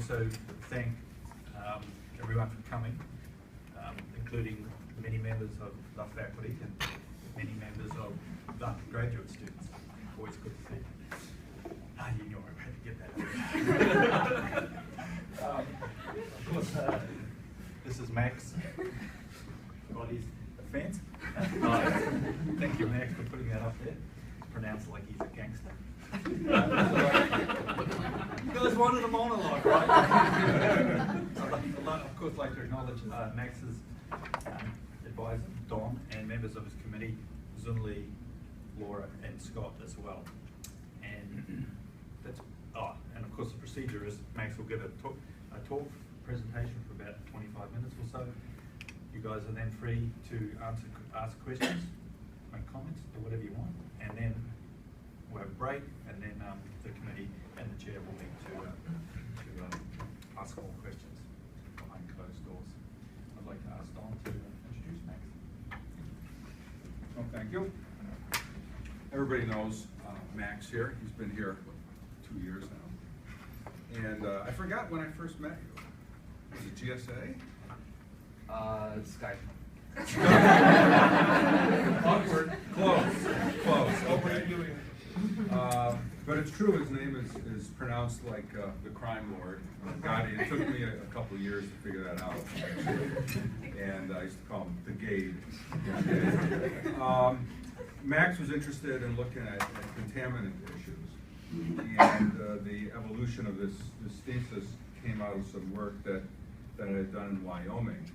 also thank everyone for coming, including many members of the faculty and many members of the graduate students. Always good to see you. You know I had to get that out. Of course, this is Max. Got his fence. Thank you, Max, for putting that up there. It's pronounced like he's a gangster. You guys wanted a monologue, right? I'd of course like to acknowledge Max's advisor, Don, and members of his committee, Zunli, Laura, and Scott as well. And that's, and of course the procedure is Max will give a talk presentation for about 25 minutes or so. You guys are then free to ask questions, make comments, do whatever you want, and then we'll have a break, and then the committee and the chair will meet to ask more questions behind closed doors. I'd like to ask Don to introduce Max. Well, thank you. Everybody knows Max here. He's been here 2 years now. And I forgot when I first met you. Was it GSA? Skype. Awkward. Close. Oh, what are you doing? But it's true, his name is pronounced like the crime lord. Gotti. It took me a couple of years to figure that out, actually. And I used to call him the Gade. Max was interested in looking at contaminant issues. And the evolution of this thesis came out of some work that I had done in Wyoming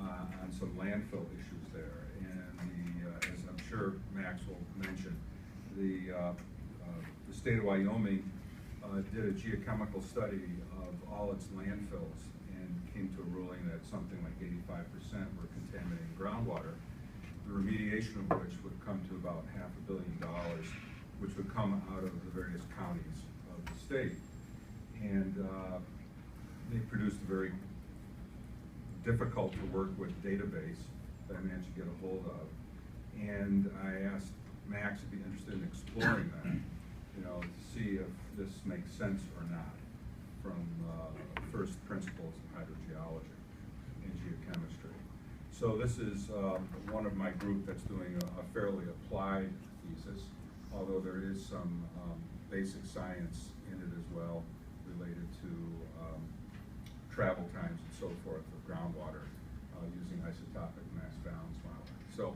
on some landfill issues there. And as I'm sure Max will mention, the state of Wyoming did a geochemical study of all its landfills and came to a ruling that something like 85% were contaminating groundwater, the remediation of which would come to about $500 million, which would come out of the various counties of the state. And they produced a very difficult to work with database that I managed to get a hold of. And I asked Max to be interested in exploring that, to see if this makes sense or not from first principles of hydrogeology and geochemistry. So this is one of my group that's doing a fairly applied thesis, although there is some basic science in it as well, related to travel times and so forth of groundwater using isotopic mass balance modeling. So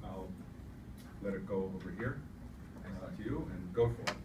I'll let it go over here to you and go for it.